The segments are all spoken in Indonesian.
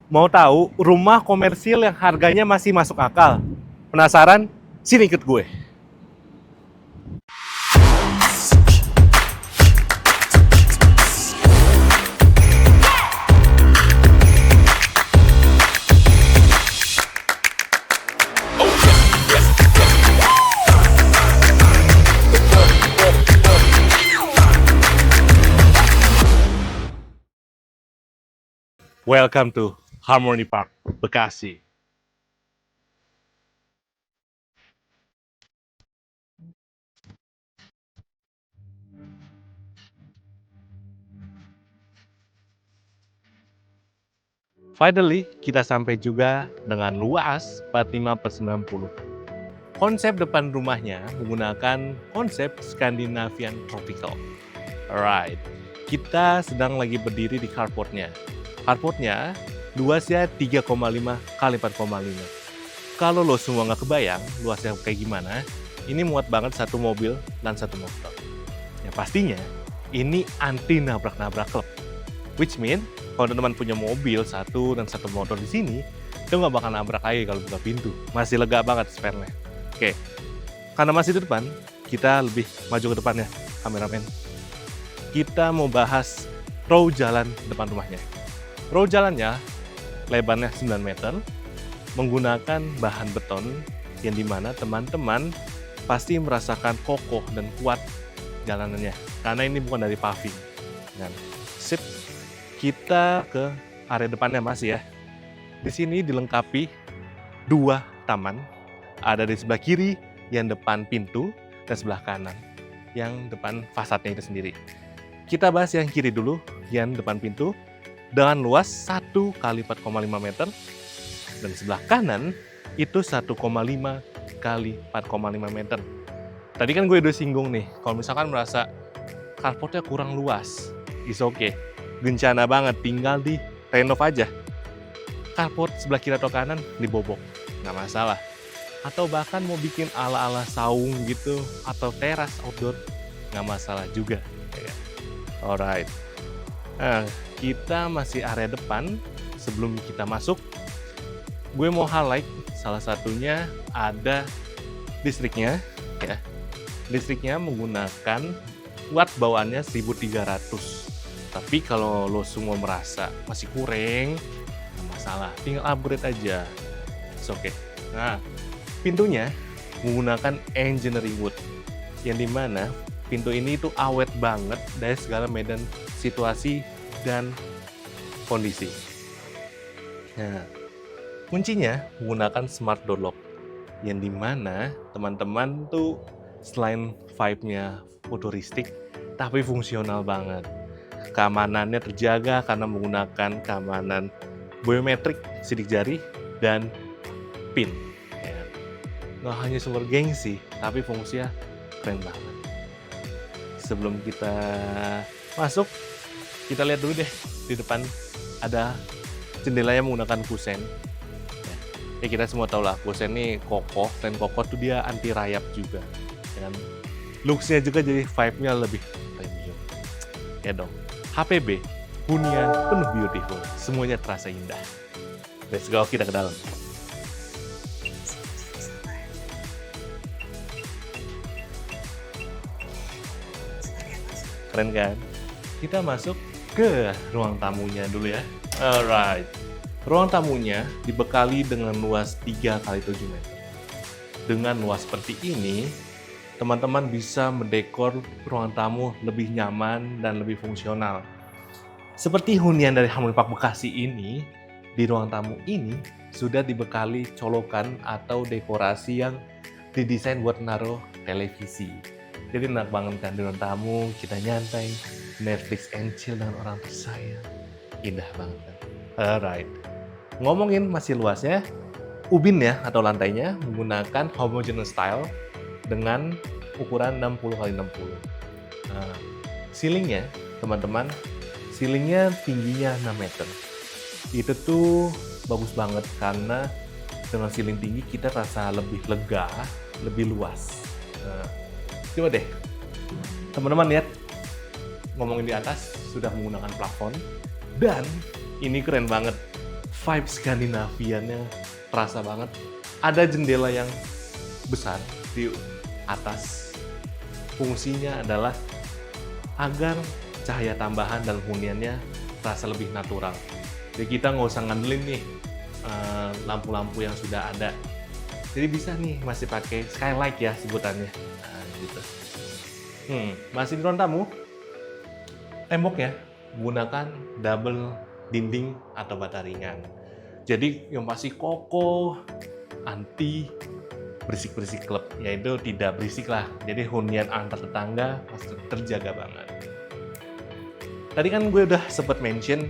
Mau tahu rumah komersil yang harganya masih masuk akal? Penasaran? Sini ikut gue. Welcome to Harmony Park, Bekasi. Finally, kita sampai juga dengan luas 45/90. Konsep depan rumahnya menggunakan konsep Scandinavian Tropical. Alright, kita sedang lagi berdiri di carportnya. Carportnya luasnya 3,5 kali 4,5. Kalau lo semua nggak kebayang luasnya kayak gimana, ini muat banget satu mobil dan satu motor. Ya pastinya, ini anti nabrak-nabrak klub. Which mean, kalau teman-teman punya mobil satu dan satu motor di sini, itu nggak bakal nabrak lagi kalau buka pintu. Masih lega banget spare-nya. Oke, karena masih di depan, kita lebih maju ke depannya, kameramen. Kita mau bahas row jalan depan rumahnya. Row jalannya lebarnya 9 meter, menggunakan bahan beton yang dimana teman-teman pasti merasakan kokoh dan kuat jalanannya. Karena ini bukan dari paving. Dan sip, kita ke area depannya masih ya. Di sini dilengkapi 2 taman. Ada di sebelah kiri yang depan pintu dan sebelah kanan yang depan fasadnya itu sendiri. Kita bahas yang kiri dulu, yang depan pintu dengan luas 1 kali 4,5 meter dan sebelah kanan itu 1,5 kali 4,5 meter. Tadi kan gue udah singgung nih, kalau misalkan merasa carportnya kurang luas, is okay. Gencana banget, tinggal di renov aja. Carport sebelah kiri atau kanan dibobok, nggak masalah. Atau bahkan mau bikin ala-ala saung gitu, atau teras outdoor, nggak masalah juga. Alright, nah, kita masih area depan. Sebelum kita masuk, gue mau highlight salah satunya ada listriknya. Ya. Listriknya menggunakan watt bawaannya 1300. Tapi kalau lo semua merasa masih kurang, nggak masalah, tinggal upgrade aja. It's okay. Nah, pintunya menggunakan engineering wood, yang dimana pintu ini tuh awet banget dari segala medan situasi dan kondisi. Nah, kuncinya menggunakan smart door lock, yang dimana teman-teman tuh selain vibe-nya futuristik, tapi fungsional banget. Keamanannya terjaga karena menggunakan keamanan biometrik sidik jari dan PIN. Ya. Nggak hanya sumber gengsi, tapi fungsinya keren banget. Sebelum kita masuk, kita lihat dulu deh di depan ada jendela yang menggunakan kusen. Ya kita semua tahu lah, kusen ini kokoh, dan kokoh tuh dia anti rayap juga. Dan looks-nya juga jadi vibe-nya lebih premium. Ya dong, HPB, hunian penuh beautiful, semuanya terasa indah. Let's go, kita ke dalam. Keren kan? Kita masuk ke ruang tamunya dulu ya. Alright. Ruang tamunya dibekali dengan luas 3 kali 7 meter. Dengan luas seperti ini, teman-teman bisa mendekor ruang tamu lebih nyaman dan lebih fungsional. Seperti hunian dari Harmony Park Bekasi ini, di ruang tamu ini sudah dibekali colokan atau dekorasi yang didesain buat naruh televisi. Jadi enak banget kan di ruang tamu, kita nyantai, Netflix and chill dengan orang tersayang. Indah banget kan? Alright. Ngomongin masih luasnya, ubin ya atau lantainya menggunakan homogeneous style dengan ukuran 60 x 60. Nah, ceilingnya, teman-teman, ceilingnya tingginya 6 meter. Itu tuh bagus banget karena dengan ceiling tinggi kita rasa lebih lega, lebih luas. Nah, coba deh, teman-teman lihat, ngomongin di atas sudah menggunakan plafon dan ini keren banget. vibe Skandinaviannya terasa banget. Ada jendela yang besar di atas. Fungsinya adalah agar cahaya tambahan dan huniannya terasa lebih natural. Jadi kita nggak usah ngandelin nih lampu-lampu yang sudah ada. Jadi bisa nih masih pakai skylight ya sebutannya. Nah, gitu. Masih di ruang tamu, temboknya menggunakan double dinding atau bata ringan. Jadi yang pasti kokoh, anti berisik-berisik klub, yaitu tidak berisik lah. Jadi hunian antar tetangga pasti terjaga banget. Tadi kan gue udah sempat mention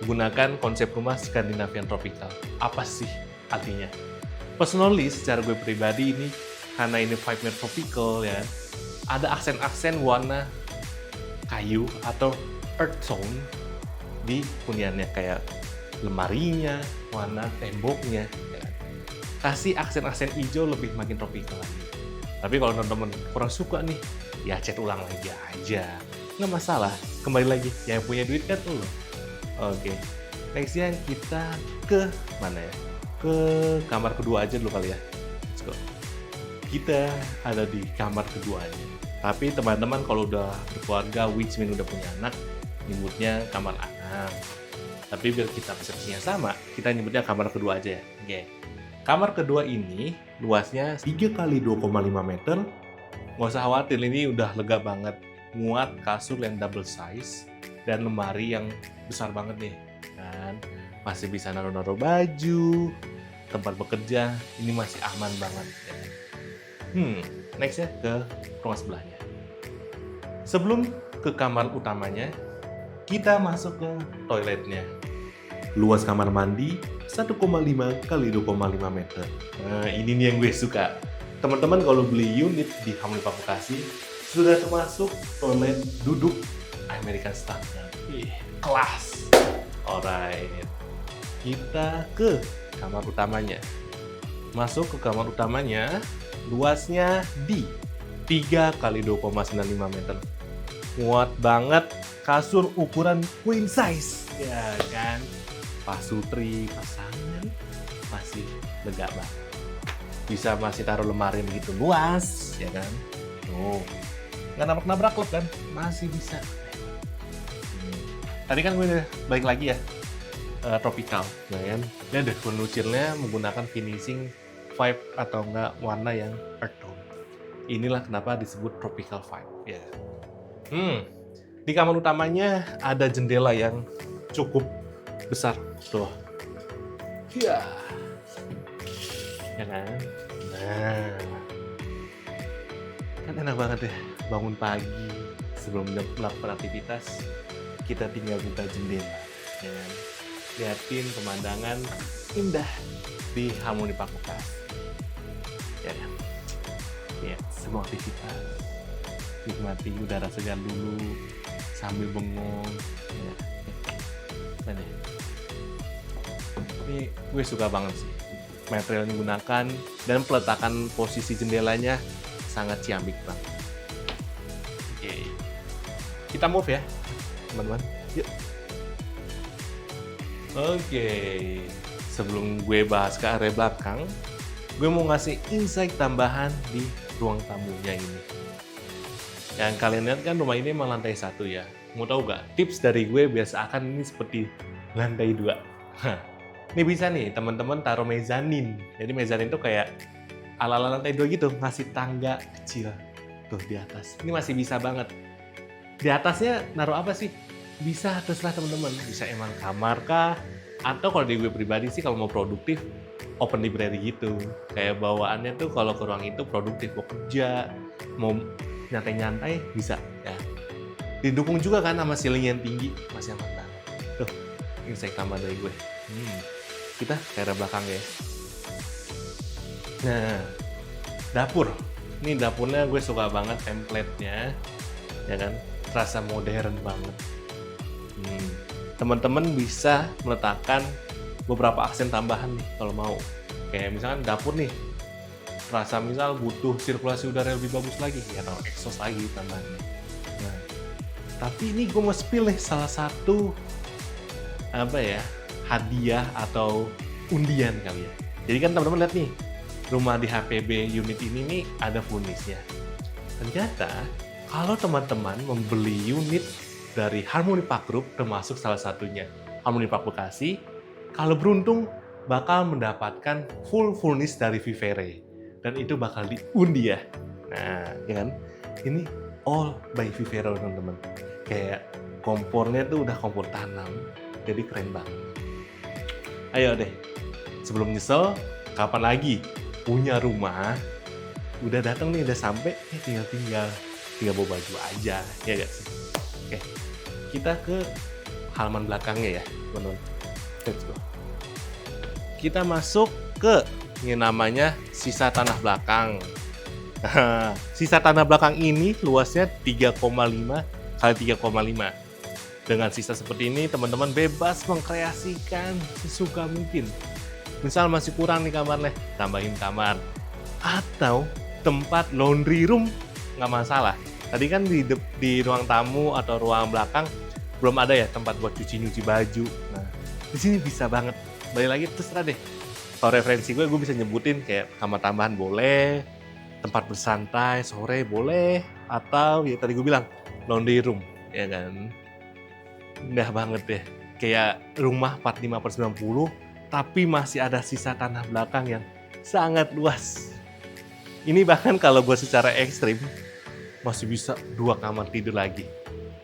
gunakan konsep rumah Skandinavian Tropical. Apa sih artinya? Personally, secara gue pribadi ini, karena ini vibe-nya tropical ya, ada aksen-aksen warna kayu atau earth tone di huniannya, kayak lemarinya, warna temboknya. Ya. Kasih aksen-aksen hijau lebih makin tropical lagi. Tapi kalau teman-teman kurang suka nih, ya cat ulang lagi aja. Nggak masalah, kembali lagi, yang punya duit kan lo. Oke, nextnya kita ke mana ya? Ke kamar kedua aja dulu kali ya. Let's go. Kita ada di kamar keduanya. Tapi teman-teman kalau udah berkeluarga, which mean udah punya anak, nyebutnya kamar anak. Tapi biar kita persepsinya sama, kita nyebutnya kamar kedua aja ya. Oke. Kamar kedua ini luasnya 3 kali 2,5 meter. Nggak usah khawatir, ini udah lega banget. Muat kasur yang double size dan lemari yang besar banget nih. Kan? Masih bisa naruh-naruh baju, tempat bekerja, ini masih aman banget. Ya. Nextnya ke ruang sebelahnya. Sebelum ke kamar utamanya, kita masuk ke toiletnya. Luas kamar mandi 1,5 kali 2,5 meter. Nah, ini nih yang gue suka. Teman-teman kalau beli unit di Harmoni Park Bekasi, sudah termasuk toilet duduk American Standard. Kelas. Alright. Kita ke kamar utamanya. Masuk ke kamar utamanya, luasnya di 3 kali 2,95 meter. Muat banget, kasur ukuran queen size. Ya kan? Pasutri, pasangan, masih lega banget. Bisa masih taruh lemari begitu luas, ya kan? Tuh, nggak nabrak-nabrak klub kan? Masih bisa. Tadi kan gue udah balik lagi ya, tropical, ya kan? Dan ada furniture-nya menggunakan finishing vibe atau enggak warna yang earth tone. Inilah kenapa disebut tropical vibe, ya. Di kamar utamanya ada jendela yang cukup besar, tuh. Ya, ya kan? Nah, kan enak banget ya, bangun pagi sebelum melakukan aktivitas, kita tinggal buka jendela, ya kan? Lihatin pemandangan indah di Harmoni Park Bekasi. Ya kan? Ya, semua aktivitas, nikmati udara segar dulu sambil bengong. Ya. Nah, ini gue suka banget sih. Material yang digunakan dan peletakan posisi jendelanya sangat ciamik banget. Oke. Kita move ya, teman-teman. Yuk. Oke. Sebelum gue bahas ke area belakang, gue mau ngasih insight tambahan di ruang tamunya ini. Yang kalian lihat kan rumah ini emang lantai 1 ya. Mau tahu nggak? Tips dari gue biasakan ini seperti lantai 2. Ini bisa nih teman-teman taruh mezanin. Jadi mezanin itu kayak ala-ala lantai 2 gitu, ngasih tangga kecil tuh di atas. Ini masih bisa banget. Di atasnya naruh apa sih? Bisa terserah teman-teman. Bisa emang kamar kah? Atau kalau di gue pribadi sih kalau mau produktif, open library gitu. Kayak bawaannya tuh kalau ke ruang itu produktif, mau kerja, mau nyantai-nyantai bisa ya. Didukung juga kan sama ceiling yang tinggi, masih aman banget. Tuh, ini saya tambah dari gue. Kita ke arah belakang ya. Nah, dapur. Ini dapurnya gue suka banget template-nya, ya kan? Terasa modern banget. Teman-teman bisa meletakkan beberapa aksen tambahan nih kalau mau. Kayak misalkan dapur nih, terasa misal butuh sirkulasi udara yang lebih bagus lagi, ya kalau exhaust lagi tambahannya. Nah, tapi ini gue mau spill nih salah satu hadiah atau undian kali ya. Jadi kan teman-teman lihat nih, rumah di HPB unit ini nih ada furnisnya. Ternyata kalau teman-teman membeli unit dari Harmony Park Group, termasuk salah satunya Harmony Park Bekasi, kalau beruntung bakal mendapatkan full furnish dari Vivere. Dan itu bakal diundi ya. Nah, ya kan? Ini all by Vivere teman-teman. Kayak kompornya tuh udah kompor tanam, jadi keren banget. Ayo deh, sebelum nyesel, kapan lagi punya rumah, udah datang nih, udah sampai, tinggal bawa baju aja, ya gak sih? Oke, kita ke halaman belakangnya ya, teman-teman. Let's go. Kita masuk ke yang namanya sisa tanah belakang. Sisa tanah belakang ini luasnya 3,5 kali 3,5. Dengan sisa seperti ini, teman-teman bebas mengkreasikan sesuka mungkin. Misal masih kurang nih kamarnya, tambahin kamar. Atau tempat laundry room, nggak masalah. Tadi kan di ruang tamu atau ruang belakang belum ada ya tempat buat nyuci baju. Nah, di sini bisa banget. Balik lagi terserah deh. Kalau referensi gue bisa nyebutin kayak kamar tambahan boleh, tempat bersantai sore boleh, atau ya tadi gue bilang laundry room, ya kan? Indah banget deh. Kayak rumah 45/90, tapi masih ada sisa tanah belakang yang sangat luas. Ini bahkan kalau buat secara ekstrim, masih bisa 2 kamar tidur lagi.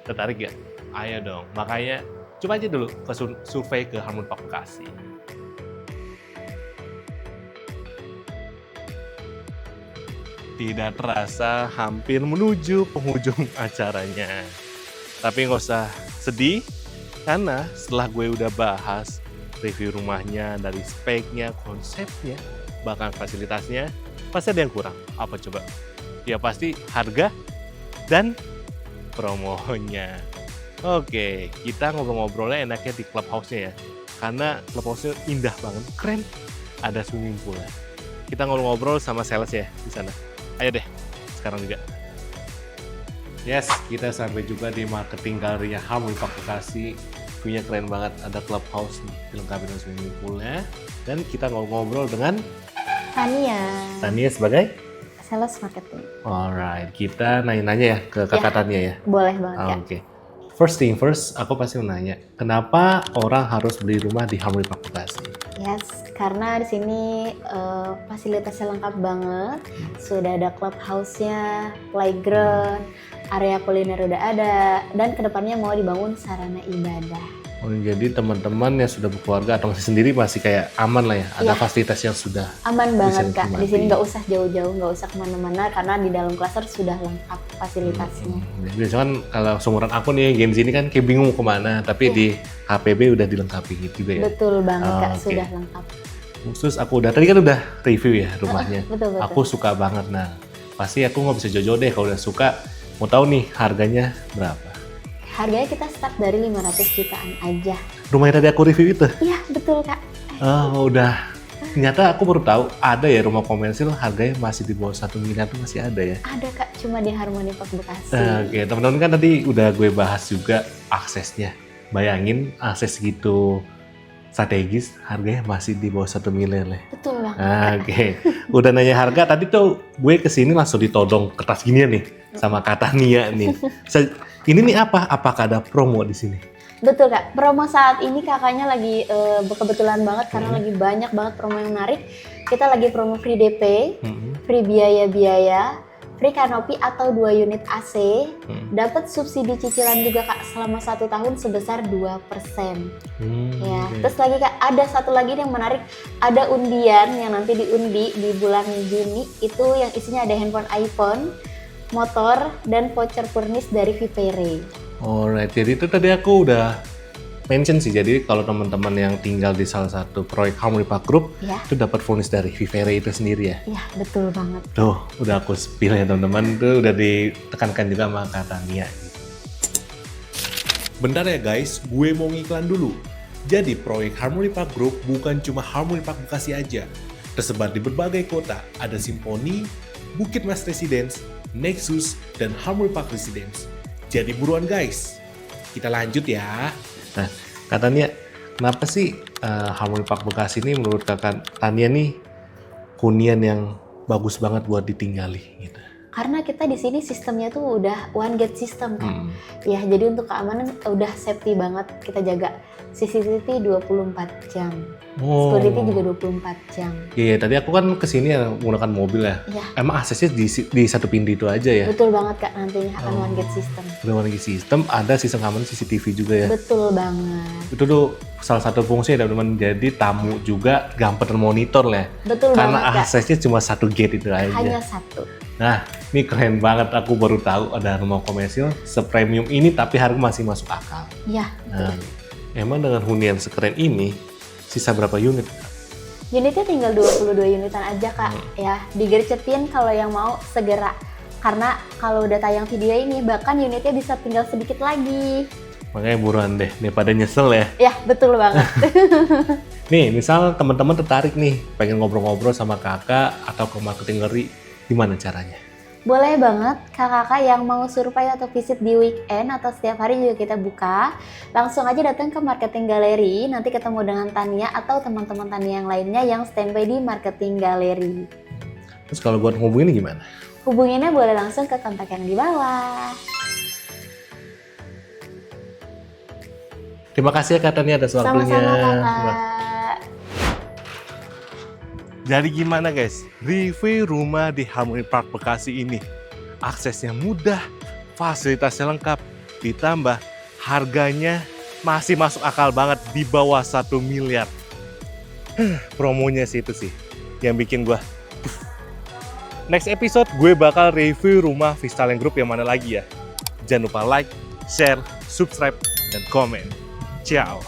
Tertarik ya? Ayo dong. Makanya coba aja dulu ke survei ke Harmony Park Bekasi. Tidak terasa hampir menuju penghujung acaranya. Tapi nggak usah sedih, karena setelah gue udah bahas review rumahnya, dari speknya, konsepnya, bahkan fasilitasnya, pasti ada yang kurang. Apa coba? Ya pasti harga dan promonya. Oke, kita ngobrol-ngobrolnya enaknya di clubhouse-nya ya. Karena clubhouse-nya indah banget, keren. Ada swimming pool ya. Kita ngobrol-ngobrol sama sales ya di sana. Ayo deh, sekarang juga. Yes, kita sampai juga di marketing gallery Harmony Park Bekasi. View-nya keren banget, ada clubhouse dilengkapi dengan swimming pool-nya. Dan kita ngobrol dengan Tania sebagai sales marketing. Alright, kita nanya-nanya ya ke kakak Tania ya? Boleh banget Kak. Oke. First thing first, aku pasti mau nanya, kenapa orang harus beli rumah di Harmony Park Bekasi? Yes, karena di sini fasilitasnya lengkap banget. Sudah ada clubhouse-nya, playground, area kuliner udah ada, dan kedepannya mau dibangun sarana ibadah. Oh, jadi teman-teman yang sudah berkeluarga atau masih sendiri masih kayak aman lah ya, ada fasilitas yang sudah aman banget Kak. Di sini nggak usah jauh-jauh, nggak usah kemana-mana karena di dalam klaster sudah lengkap fasilitasnya. Biasanya kan kalau seumuran aku nih game sini kan kayak bingung mau kemana, tapi di HPB udah dilengkapi gitu ya. Betul banget Kak, sudah lengkap. Khusus aku tadi kan udah review ya rumahnya. Betul. Aku suka banget. Nah, pasti aku nggak bisa jauh-jauh deh kalau udah suka. Mau tahu nih harganya berapa? Harganya kita start dari 500 jutaan aja. Rumah yang tadi aku review itu? Iya, betul Kak. Oh, udah. Ternyata aku baru tahu ada ya rumah komersil harganya masih di bawah 1 miliar tuh masih ada ya? Ada Kak, cuma di Harmony Park Bekasi. Oke, teman-teman kan tadi udah gue bahas juga aksesnya. Bayangin akses gitu strategis, harganya masih di bawah 1 miliar lah. Betul banget. Oke. Udah nanya harga, tadi tuh gue kesini langsung ditodong kertas ginian nih sama Kak Tania nih. Ini nih apa? Apakah ada promo di sini? Betul Kak, promo saat ini kakaknya lagi kebetulan banget karena lagi banyak banget promo yang menarik. Kita lagi promo free DP, free biaya-biaya, free kanopi atau 2 unit AC, dapat subsidi cicilan juga Kak selama 1 tahun sebesar 2%. Ya, terus lagi Kak, ada satu lagi yang menarik, ada undian yang nanti diundi di bulan Juni, itu yang isinya ada handphone iPhone, motor, dan voucher furnish dari Vivere. Alright, jadi itu tadi aku udah mention sih, jadi kalau teman-teman yang tinggal di salah satu proyek Harmony Park Group, itu dapat furnish dari Vivere itu sendiri ya? Iya, betul banget. Tuh, udah aku spill ya teman-teman, tuh udah ditekankan juga sama Kak Tania. Bentar ya guys, gue mau ngiklan dulu. Jadi proyek Harmony Park Group bukan cuma Harmony Park Bekasi aja. Tersebar di berbagai kota, ada Simponi, Bukit Mas Residence, Nexus, dan Harmony Park Residence. Jadi buruan guys, kita lanjut ya. Nah, katanya Kenapa sih Harmony Park Bekasi ini menurut kakak Tania nih hunian yang bagus banget buat ditinggali gitu? Karena kita di sini sistemnya tuh udah one gate system kan. Ya, jadi untuk keamanan udah safety banget, kita jaga CCTV 24 jam. Security juga 24 jam. Iya, tadi aku kan kesini ya menggunakan mobil ya. Iya. Emang aksesnya di satu pintu itu aja ya? Betul banget Kak, nantinya akan one gate system. Udah one gate system, ada sistem keamanan CCTV juga ya? Betul banget. Itu tuh salah satu fungsi ya teman-teman, jadi tamu juga gampang termonitor lah. Betul karena banget Kak. aksesnya cuma satu gate itu aja. Hanya satu. Nah, ini keren banget, aku baru tahu ada rumah komersil sepremium ini tapi harga masih masuk akal. Iya, Nah, emang dengan hunian sekeren ini, sisa berapa unit? unitnya tinggal 22 unitan aja Kak. Ya, digercetin kalau yang mau segera. Karena kalau udah tayang video ini, bahkan unitnya bisa tinggal sedikit lagi. Makanya buruan deh, daripada nyesel ya. Ya, betul banget. Nih, misal teman-teman tertarik nih, pengen ngobrol-ngobrol sama kakak atau ke marketing gallery, gimana caranya? Boleh banget kakak-kakak yang mau survei atau visit di weekend atau setiap hari juga kita buka. Langsung aja datang ke Marketing Gallery, nanti ketemu dengan Tania atau teman-teman Tania yang lainnya yang standby di Marketing Gallery. Terus kalau buat ngubungin gimana? Hubunginnya boleh langsung ke kontak yang di bawah. Terima kasih ya Kak Tania atas waktunya. Sama-sama kakak. Jadi gimana guys, review rumah di Harmony Park Bekasi ini? Aksesnya mudah, fasilitasnya lengkap, ditambah harganya masih masuk akal banget di bawah 1 miliar. Promonya sih itu sih yang bikin gua. Next episode gue bakal review rumah Vistalink Group yang mana lagi ya. Jangan lupa like, share, subscribe, dan komen. Ciao.